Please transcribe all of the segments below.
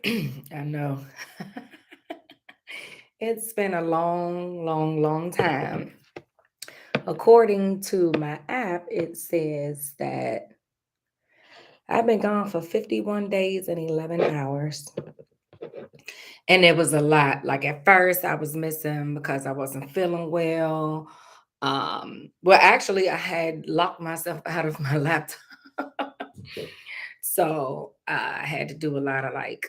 I know. It's been a long, long, long time. According to my app, it says that I've been gone for 51 days and 11 hours. And it was a lot. Like at first, I was missing because I wasn't feeling well. Well, actually, I had locked myself out of my laptop. So I had to do a lot of like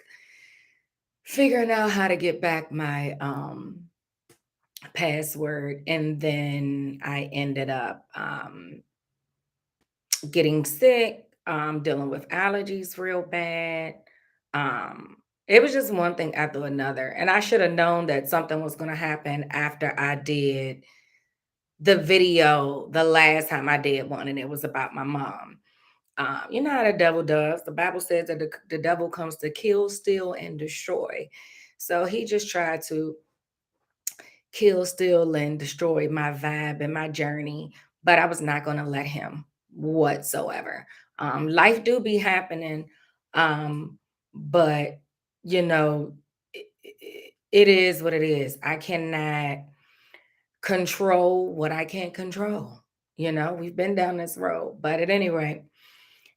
figuring out how to get back my password, and then I ended up getting sick, dealing with allergies real bad. It was just one thing after another, and I should have known that something was going to happen after I did the video the last time I did one, and it was about my mom. You know how the devil does. The Bible says that the devil comes to kill, steal, and destroy. So he just tried to kill, steal, and destroy my vibe and my journey, but I was not going to let him whatsoever. Life do be happening, but you know, it is what it is. I cannot control what I can't control. We've been down this road, but at any rate,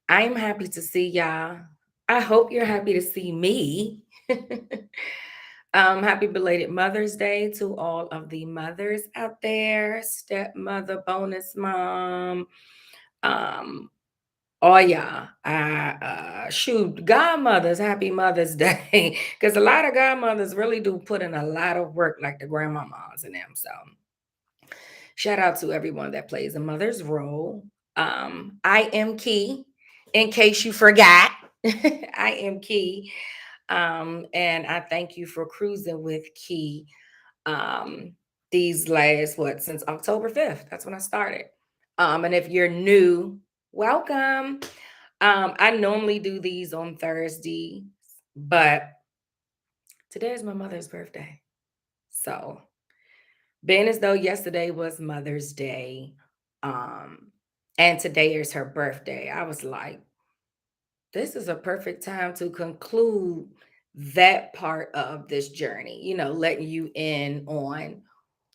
I am happy to see y'all. I hope you're happy to see me. Happy belated Mother's Day to all of the mothers out there, stepmother, bonus mom, um, oh yeah, shoot, godmothers, happy Mother's Day, because a lot of godmothers really do put in a lot of work, like the grandmamas and them. So shout out to everyone that plays a mother's role. I am Key, in case you forgot. I am Key. And I thank you for cruising with Key um, these last, what, since October 5th. That's when I started. And if you're new, welcome. I normally do these on Thursday, but today is my mother's birthday. So, being as though yesterday was Mother's Day, um, and today is her birthday, I was like, this is a perfect time to conclude that part of this journey, letting you in on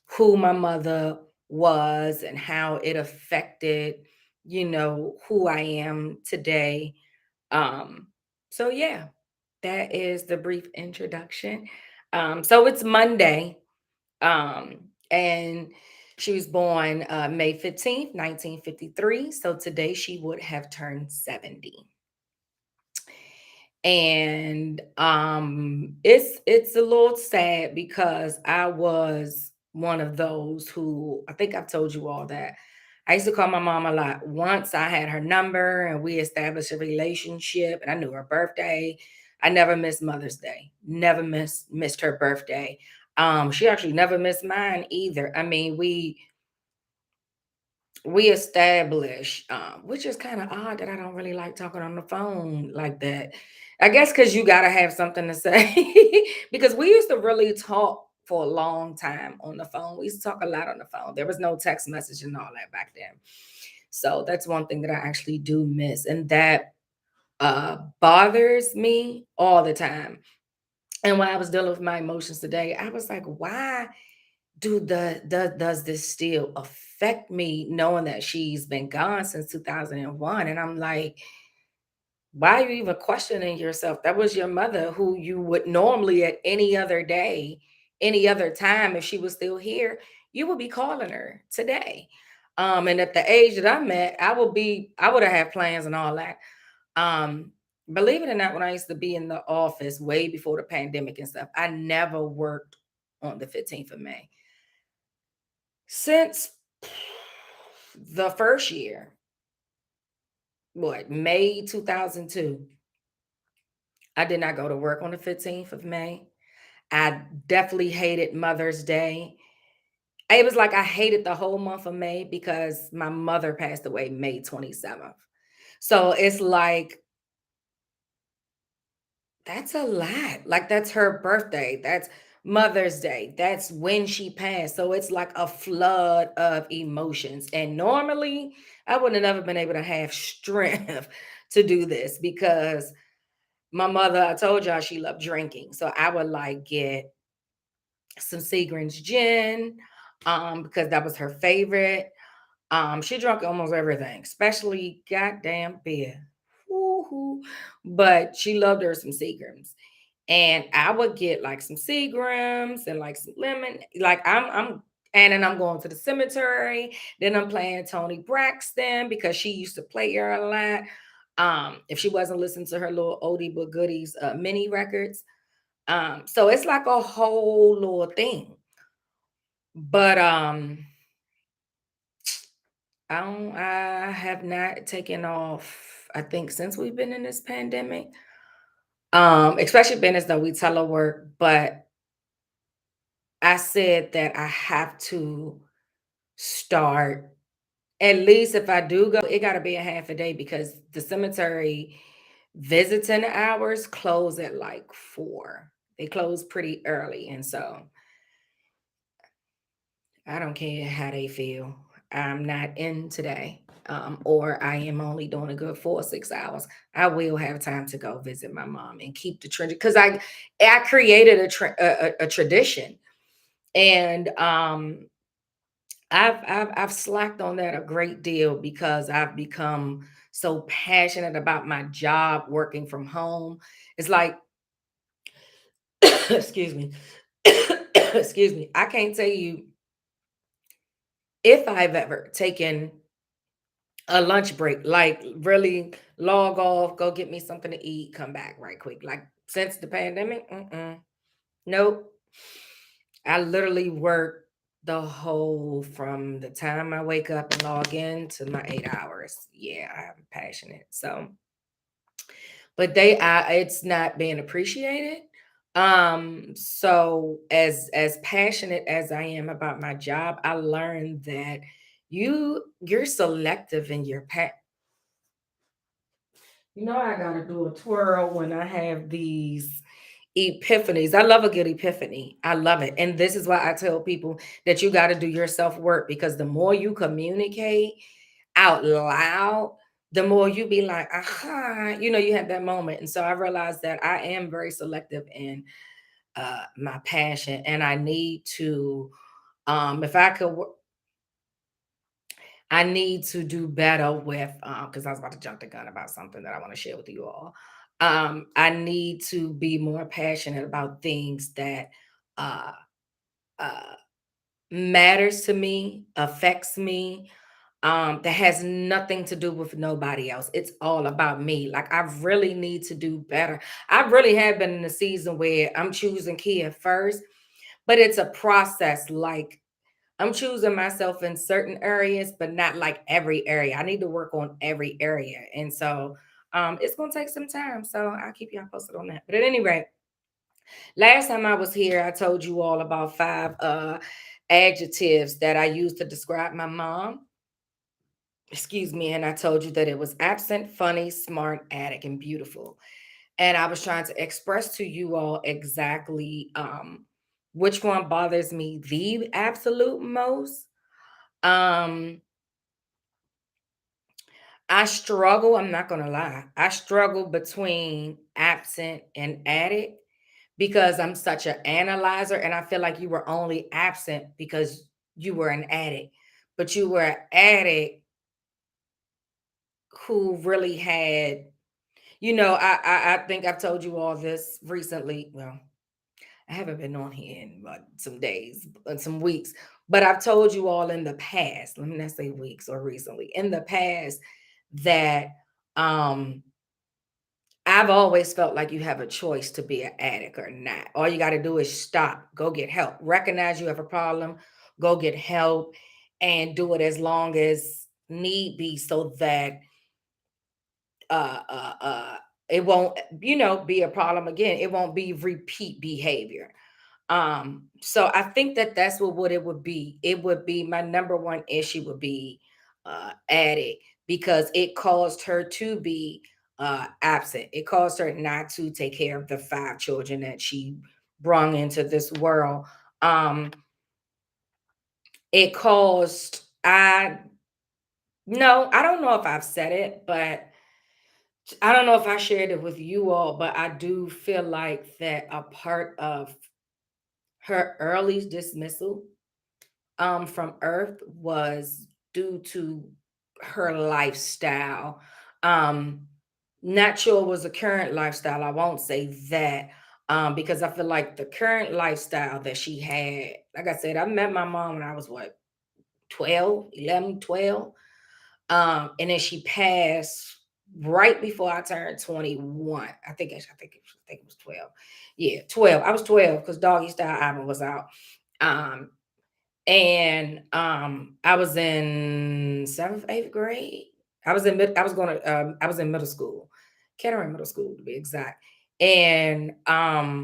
who my mother was and how it affected, who I am today. Um, so yeah, that is the brief introduction. So it's Monday, and she was born May 15th, 1953. So today she would have turned 70. And it's a little sad because I was one of those who, I think I've told you all that I used to call my mom a lot. Once I had her number and we established a relationship and I knew her birthday, I never missed Mother's Day, never missed her birthday. She actually never missed mine either. I mean, we establish, which is kind of odd that I don't really like talking on the phone like that. I guess because you got to have something to say. Because we used to really talk for a long time on the phone. We used to talk a lot on the phone. There was no text message and all that back then. So that's one thing that I actually do miss. And that bothers me all the time. And when I was dealing with my emotions today, I was like, why does this still affect me knowing that she's been gone since 2001? And I'm like, why are you even questioning yourself? That was your mother who you would normally at any other day, any other time, if she was still here, you would be calling her today. And at the age that I'm at, I would have had plans and all that. Um, Believe it or not, when I used to be in the office way before the pandemic and stuff, I never worked on the 15th of May. Since the first year, what, May 2002, I did not go to work on the 15th of May. I definitely hated Mother's Day. It was like I hated the whole month of May because my mother passed away May 27th. So it's like, that's a lot. Like, that's her birthday. That's Mother's Day. That's when she passed. So it's like a flood of emotions. And normally, I would have never been able to have strength to do this because My mother, I told y'all she loved drinking. So I would like get some Seagram's gin, because that was her favorite. She drank almost everything, especially goddamn beer. Woo-hoo. But she loved her some Seagrams. And I would get like some Seagrams and like some lemon. Like and then I'm going to the cemetery. Then I'm playing Tony Braxton because she used to play her a lot. If she wasn't listening to her little oldie but goodies mini records. So it's like a whole little thing. But I have not taken off, I think, since we've been in this pandemic. Especially being as though we telework, but I said that I have to start, at least if I do go, it gotta be a half a day because the cemetery visiting hours close at like 4. They close pretty early. And so I don't care how they feel. I'm not in today. Or I am only doing a good 4 or 6 hours. I will have time to go visit my mom and keep the trend because I created a tradition, and I've slacked on that a great deal because I've become so passionate about my job working from home. It's like, excuse me, excuse me. I can't tell you if I've ever taken a lunch break, like really log off, go get me something to eat, come back right quick. Like since the pandemic, nope. I literally work the whole from the time I wake up and log in to my 8 hours. Yeah, I'm passionate. So, but it's not being appreciated. So as passionate as I am about my job, I learned that you're selective in your You know, I gotta do a twirl when I have these epiphanies. I love a good epiphany. I love it. And this is why I tell people that you got to do your self work because the more you communicate out loud, the more you be like, aha, you have that moment. And so I realized that I am very selective in my passion and I need to, if I could, I need to do better with because I was about to jump the gun about something that I want to share with you all. I need to be more passionate about things that uh, uh, matters to me, affects me, that has nothing to do with nobody else. It's all about me. Like I really need to do better. I really have been in a season where I'm choosing Kia first, but it's a process. Like I'm choosing myself in certain areas, but not like every area. I need to work on every area. And so it's gonna take some time. So I'll keep y'all posted on that. But at any rate, last time I was here, I told you all about 5 adjectives that I used to describe my mom. Excuse me, and I told you that it was absent, funny, smart, addict, and beautiful. And I was trying to express to you all exactly which one bothers me the absolute most. Um, I struggle, I'm not gonna lie. I struggle between absent and addict because I'm such an analyzer and I feel like you were only absent because you were an addict. But you were an addict who really had, I think I've told you all this recently. Well, I haven't been on here in some days, some weeks, but I've told you all in the past, let me not say weeks or recently, in the past that um I've always felt like you have a choice to be an addict or not. All you got to do is stop, go get help, recognize you have a problem, go get help, and do it as long as need be so that uh uh uh it won't, be a problem again. It won't be repeat behavior. So I think that that's what it would be. It would be my number one issue would be addict because it caused her to be absent. It caused her not to take care of the 5 children that she brung into this world. It caused I no, I don't know if I've said it, but I don't know if I shared it with you all, but I do feel like that a part of her early dismissal from Earth was due to her lifestyle. Um, Not sure it was a current lifestyle. I won't say that because I feel like the current lifestyle that she had, like I said, I met my mom when I was what, 12, 11, 12. And then she passed right before I turned 21. I think it was 12. Yeah, 12. I was 12 because Doggy Style album was out. Um, and I was in seventh, eighth grade. I was in middle school, Kettering Middle School to be exact. And I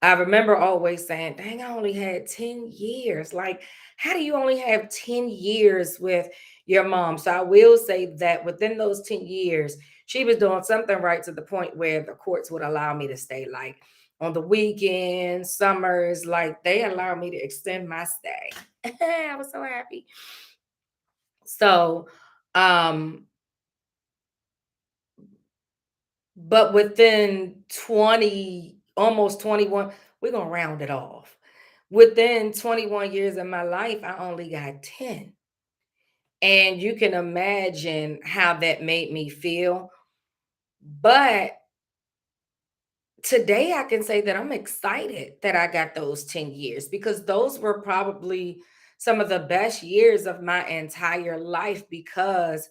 remember always saying, dang, I only had 10 years. Like, how do you only have 10 years with your mom? So I will say that within those 10 years, she was doing something right to the point where the courts would allow me to stay. Like on the weekends, summers, like they allowed me to extend my stay. I was so happy. So, um, but within 20, almost 21, we're gonna round it off. Within 21 years of my life, I only got 10. And you can imagine how that made me feel. But today I can say that I'm excited that I got those 10 years because those were probably some of the best years of my entire life because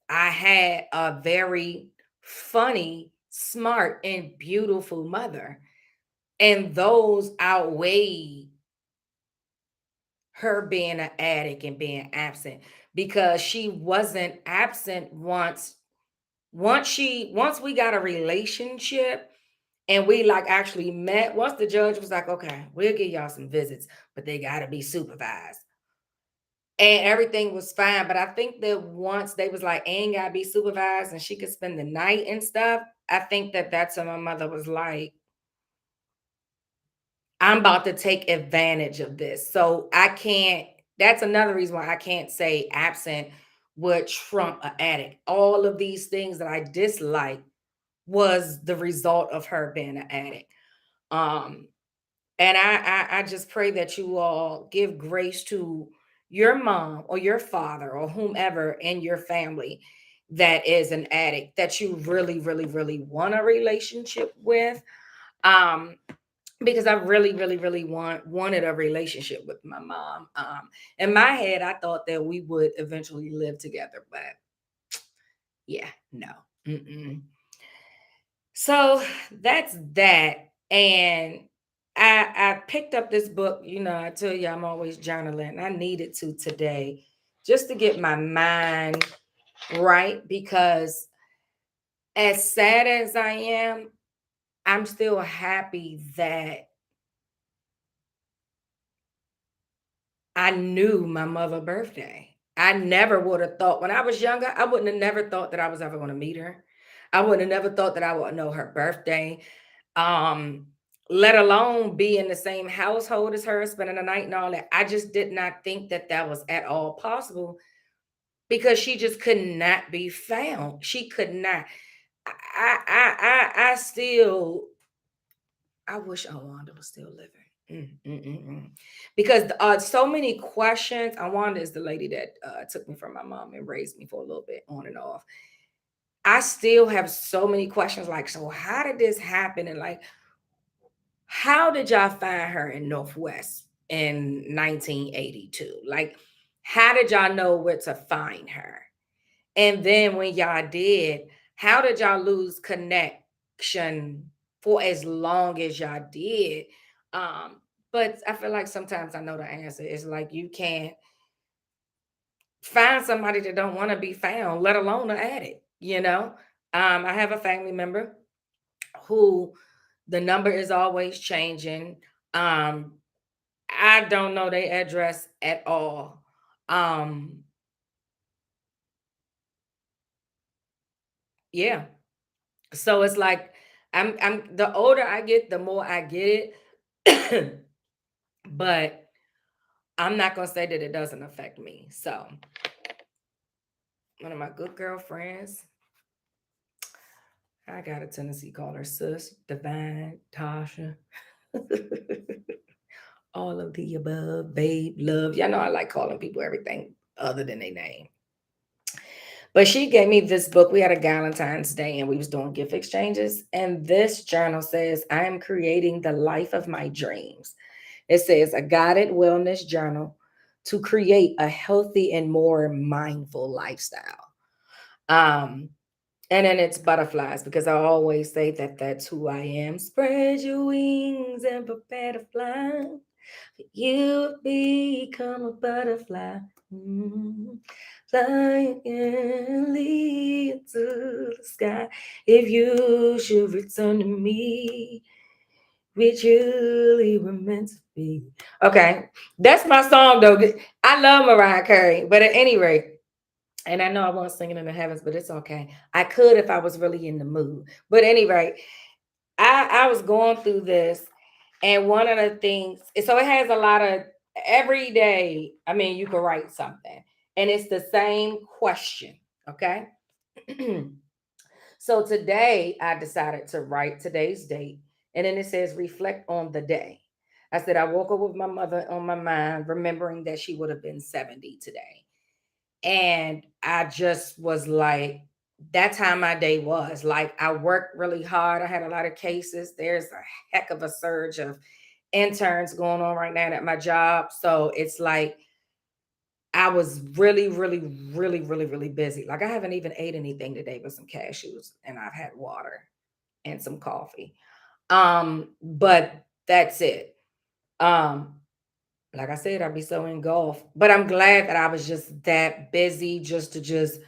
I had a very funny, smart, and beautiful mother. And those outweigh her being an addict and being absent because she wasn't absent once we got a relationship and we like actually met. Once the judge was like, okay, we'll give y'all some visits, but they got to be supervised, and everything was fine. But I think that once they was like, ain't gotta be supervised and she could spend the night and stuff, I think that that's when my mother was like, I'm about to take advantage of this. So I can't, that's another reason why I can't say absent would trump an addict. All of these things that I dislike was the result of her being an addict. Um, and I just pray that you all give grace to your mom or your father or whomever in your family that is an addict that you really, really, really want a relationship with. Um, because I really, really, really wanted a relationship with my mom. In my head, I thought that we would eventually live together, but yeah, no. Mm-mm. So that's that. And I picked up this book. You know, I tell you I'm always journaling. I needed to today just to get my mind right because as sad as I am, I'm still happy that I knew my mother' birthday. I never would have thought when I was younger, I wouldn't have never thought that I was ever going to meet her. I wouldn't have never thought that I would know her birthday. Um, Let alone be in the same household as her, spending the night and all that. I just did not think that that was at all possible because she just could not be found. She could not. I still, I wish Awanda was still living. Because so many questions. Awanda is the lady that took me from my mom and raised me for a little bit on and off. I still have so many questions like, so how did this happen? And like, how did y'all find her in Northwest in 1982? Like, how did y'all know where to find her? And then when y'all did, how did y'all lose connection for as long as y'all did? Um, but I feel like sometimes I know the answer. It's like you can't find somebody that don't want to be found, let alone an addict, you know? I have a family member who the number is always changing. Um, I don't know their address at all. Um, yeah. So it's like I'm the older I get, the more I get it. But I'm not gonna say that it doesn't affect me. So one of my good girlfriends. I got a tendency to call her sis, divine, Tasha, all of the above, babe, love. Y'all know I like calling people everything other than their name. But she gave me this book. We had a Valentine's Day and we was doing gift exchanges. And this journal says, I am creating the life of my dreams. It says a guided wellness journal to create a healthy and more mindful lifestyle. Um, and then it's butterflies because I always say that that's who I am. Spread your wings and prepare to fly. You become a butterfly. Mm. Flying to the sky. If you should return to me, we truly were meant to be. Okay, that's my song though. I love Mariah Carey, but at any rate, and I know I won't sing it in the heavens, but it's okay. I could if I was really in the mood. But anyway, I was going through this, and one of the things, so it has a lot of every day. I mean, you can write something, and it's the same question. Okay. So today I decided to write today's date, and then it says reflect on the day. I said I woke up with my mother on my mind, remembering that she would have been 70 today. And I just was like, that's how my day was. Like I worked really hard. I had a lot of cases. There's a heck of a surge of interns going on right now at my job. So it's like I was really, really, really, really, really busy. Like I haven't even ate anything today but some cashews and I've had water and some coffee. But that's it. Um, like I said, I'd be so engulfed. But I'm glad that I was just that busy just to just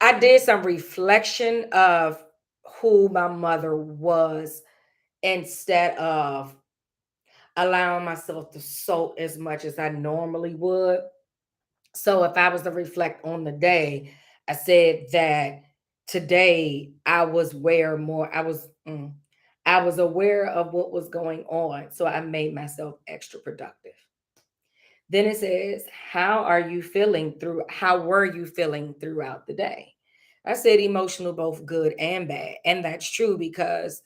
I did some reflection of who my mother was instead of allowing myself to soak as much as I normally would. So if I was to reflect on the day, I said that today I was aware more. I was aware of what was going on, so I made myself extra productive. Then it says, how were you feeling throughout the day? I said emotional, both good and bad. And that's true because,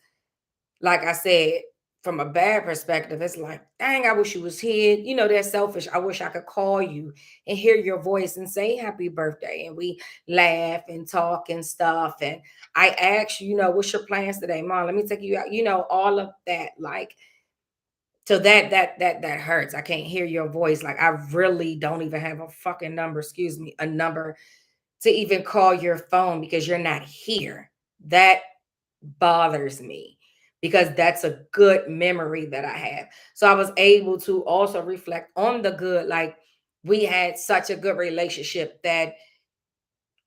like I said, from a bad perspective, it's like, dang, I wish you was here. You know, they're selfish. I wish I could call you and hear your voice and say happy birthday. And we laugh and talk and stuff. And I ask you, what's your plans today? Mom, let me take you out. All of that. Like, so that hurts. I can't hear your voice. Like I really don't even have a fucking number, excuse me, a number to even call your phone because you're not here. That bothers me because that's a good memory that I have. So I was able to also reflect on the good. Like we had such a good relationship that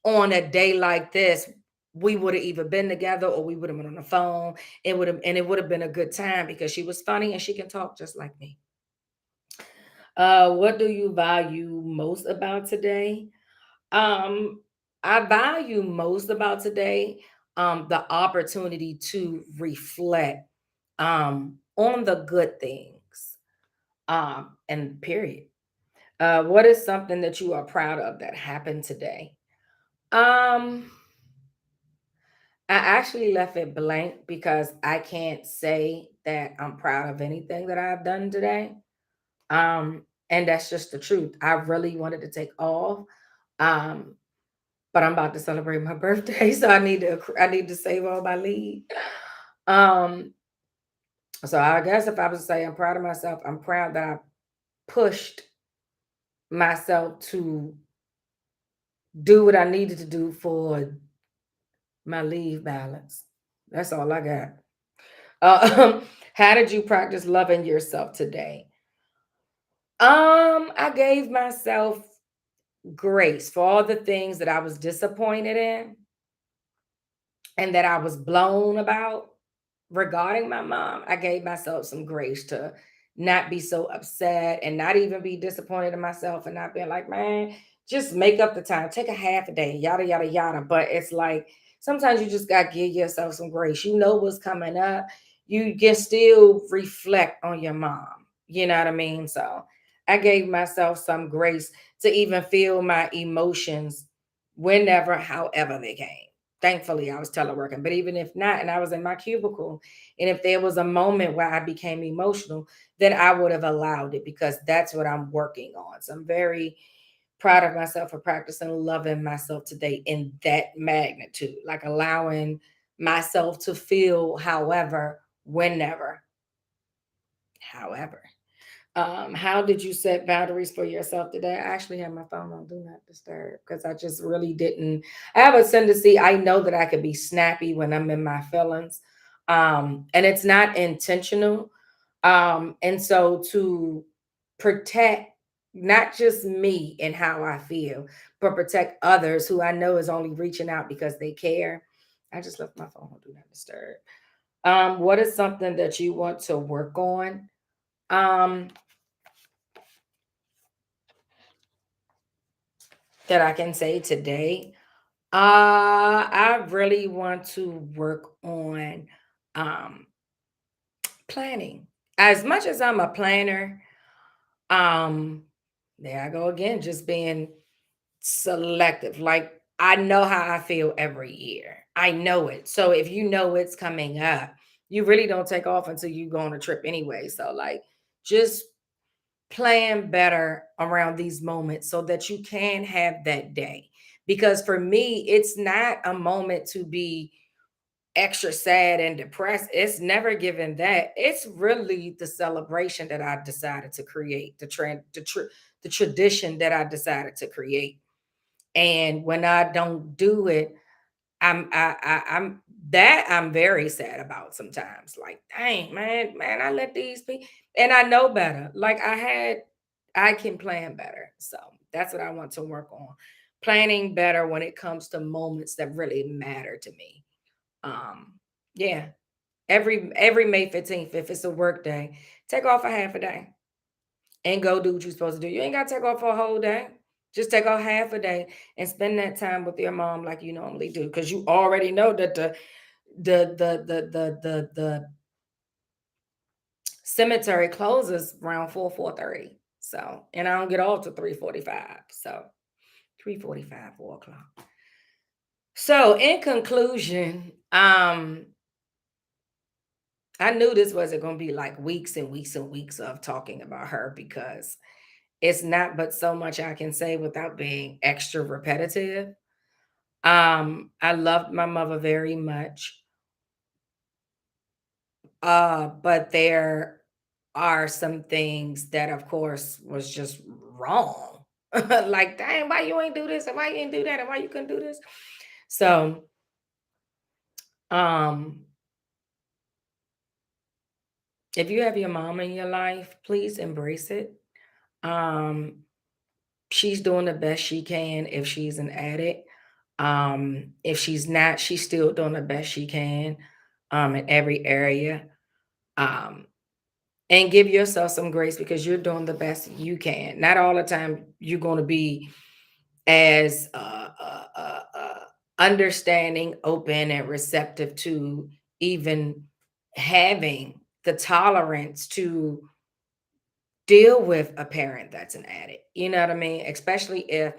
on a day like this, we would have either been together or we would have been on the phone. It would have been a good time because she was funny and she can talk just like me. What do you value most about today? Um, I value most about today the opportunity to reflect on the good things. And period. What is something that you are proud of that happened today? Um, I actually left it blank because I can't say that I'm proud of anything that I've done today. Um, and that's just the truth. I really wanted to take off. Um, but I'm about to celebrate my birthday, so I need to save all my leave. Um, so I guess if I was to say I'm proud of myself, I'm proud that I pushed myself to do what I needed to do for my leave balance. That's all I got. How did you practice loving yourself today? I gave myself grace for all the things that I was disappointed in and that I was blown about regarding my mom. I gave myself some grace to not be so upset and not even be disappointed in myself and not being like, man, just make up the time, take a half a day, yada, yada, yada. But it's like sometimes you just got to give yourself some grace. You know what's coming up. You can still reflect on your mom. You know what I mean? So I gave myself some grace to even feel my emotions whenever, however they came. Thankfully, I was teleworking. But even if not, and I was in my cubicle, and if there was a moment where I became emotional, then I would have allowed it because that's what I'm working on. So I'm very proud of myself for practicing loving myself today in that magnitude, like allowing myself to feel however, whenever, however. How did you set boundaries for yourself today? I actually have my phone on do not disturb because I just really didn't. I have a tendency, I know that I could be snappy when I'm in my feelings. And it's not intentional. And so to protect not just me and how I feel, but protect others who I know is only reaching out because they care. I just left my phone on do not disturb. What is something that you want to work on? Um, that I can say today. I really want to work on um planning. As much as I'm a planner, um, there I go again, just being selective. Like I know how I feel every year. I know it. So if you know it's coming up, you really don't take off until you go on a trip anyway. So like just plan better around these moments so that you can have that day. Because for me, it's not a moment to be extra sad and depressed. It's never given that. It's really the celebration that I decided to create, the tradition that I decided to create. And when I don't do it, I'm that I'm very sad about sometimes. Like, dang, man, I let these people and I know better. Like I can plan better. So that's what I want to work on. Planning better when it comes to moments that really matter to me. Um, yeah. Every May 15th, if it's a work day, take off a half a day and go do what you're supposed to do. You ain't gotta take off for a whole day. Just take off half a day and spend that time with your mom like you normally do. Because you already know that the cemetery closes around 4:30. So and I don't get off to 3:45. So 3:45, 4 o'clock. So in conclusion, I knew this wasn't gonna be like weeks and weeks and weeks of talking about her because it's not but so much I can say without being extra repetitive. I loved my mother very much. But there are some things that of course was just wrong. Like, dang, why you ain't do this and why you ain't do that and why you couldn't do this? So, um, if you have your mom in your life, please embrace it. Um, she's doing the best she can if she's an addict. If she's not, she's still doing the best she can in every area. Um, and give yourself some grace because you're doing the best you can. Not all the time you're going to be as understanding, open, and receptive to even having the tolerance to deal with a parent that's an addict. You know what I mean? Especially if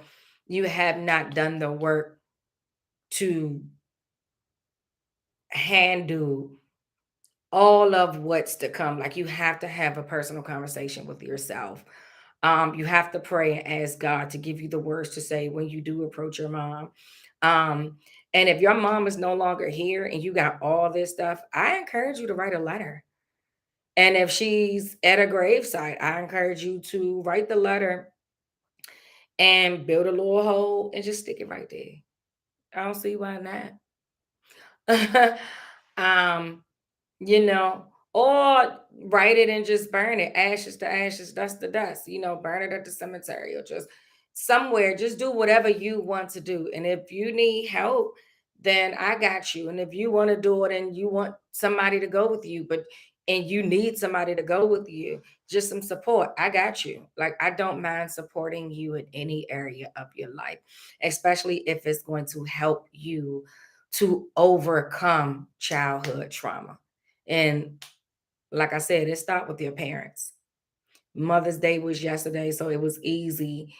you have not done the work to handle all of what's to come. Like you have to have a personal conversation with yourself. You have to pray and ask God to give you the words to say when you do approach your mom. Um, and if your mom is no longer here and you got all this stuff, I encourage you to write a letter. And if she's at a gravesite, I encourage you to write the letter and build a little hole and just stick it right there. I don't see why not. um, you know, or write it and just burn it, ashes to ashes, dust to dust, burn it at the cemetery or just somewhere, just do whatever you want to do. And if you need help, then I got you. And if you want to do it and you want somebody to go with you, and you need somebody to go with you, just some support, I got you. Like, I don't mind supporting you in any area of your life, especially if it's going to help you to overcome childhood trauma. And like I said, it stopped with your parents. Mother's Day was yesterday, so it was easy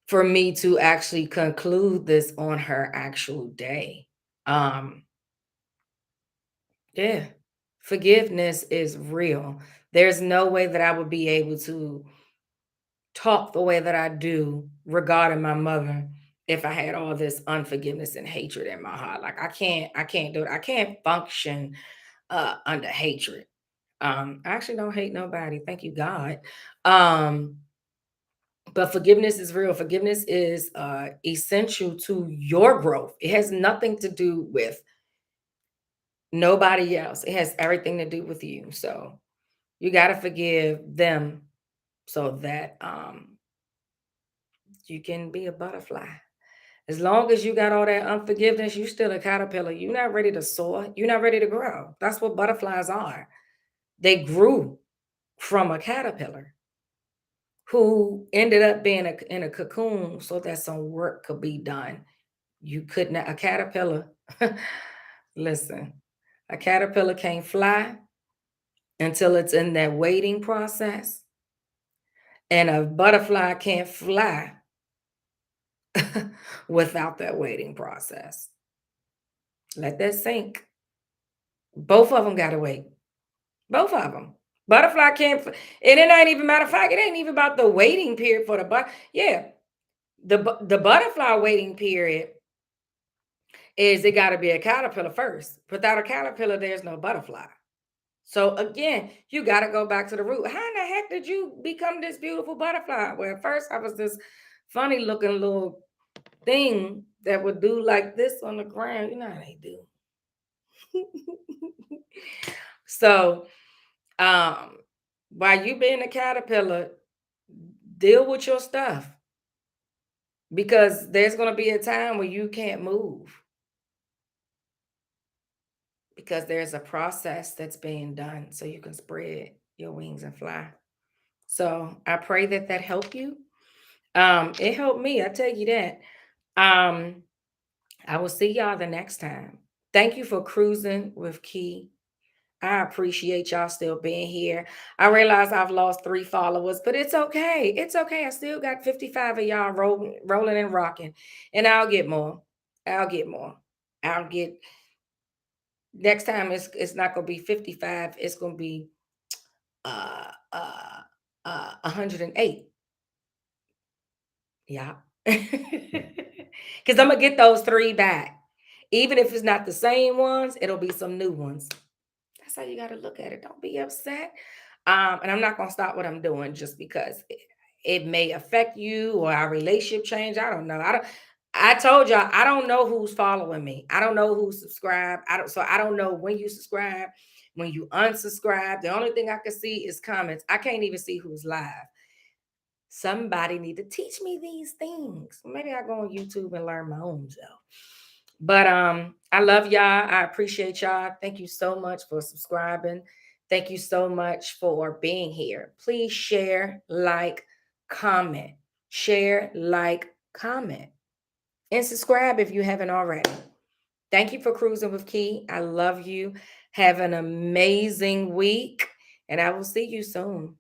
for me to actually conclude this on her actual day. Um, yeah, forgiveness is real. There's no way that I would be able to talk the way that I do regarding my mother if I had all this unforgiveness and hatred in my heart. Like I can't do it. I can't function under hatred. I actually don't hate nobody. Thank you, God. Um, but forgiveness is real. Forgiveness is essential to your growth. It has nothing to do with nobody else. It has everything to do with you. So you got to forgive them so that you can be a butterfly. As long as you got all that unforgiveness, you still a caterpillar. You're not ready to soar. You're not ready to grow. That's what butterflies are. They grew from a caterpillar who ended up being in a cocoon so that some work could be done. You couldn't, a caterpillar, listen, a caterpillar can't fly until it's in that waiting process, and a butterfly can't fly without that waiting process. Let that sink. Both of them got to wait. Both of them. Butterfly can't, and it ain't even, matter of fact, it ain't even about the waiting period for the yeah, the butterfly waiting period is it got to be a caterpillar first. Without a caterpillar, there's no butterfly. So again, you got to go back to the root. How in the heck did you become this beautiful butterfly? Well, at first I was this funny looking little thing that would do like this on the ground. You know how they do. So, um, while you being a caterpillar, deal with your stuff because there's going to be a time where you can't move because there's a process that's being done so you can spread your wings and fly. So I pray that that helped you. It helped me, I tell you that. Um, I will see y'all the next time. Thank you for cruising with Key. I appreciate y'all still being here. I realize I've lost 3 followers, but it's okay. It's okay. I still got 55 of y'all rolling and rocking. And I'll get more. I'll get more. I'll get next time it's not gonna be 55, it's gonna be uh uh 108. Yeah. Because I'm gonna get those 3 back. Even if it's not the same ones, it'll be some new ones. That's how you got to look at it. Don't be upset. And I'm not gonna stop what I'm doing just because it may affect you or our relationship change. I don't know. I told y'all I don't know who's following me. I don't know who's subscribed. I don't know when you subscribe, when you unsubscribe. The only thing I can see is comments. I can't even see who's live. Somebody need to teach me these things. Maybe I go on YouTube and learn my own self. But I love y'all. I appreciate y'all. Thank you so much for subscribing. Thank you so much for being here. Please share, like, comment. Share, like, comment. And subscribe if you haven't already. Thank you for cruising with Key. I love you. Have an amazing week, and I will see you soon.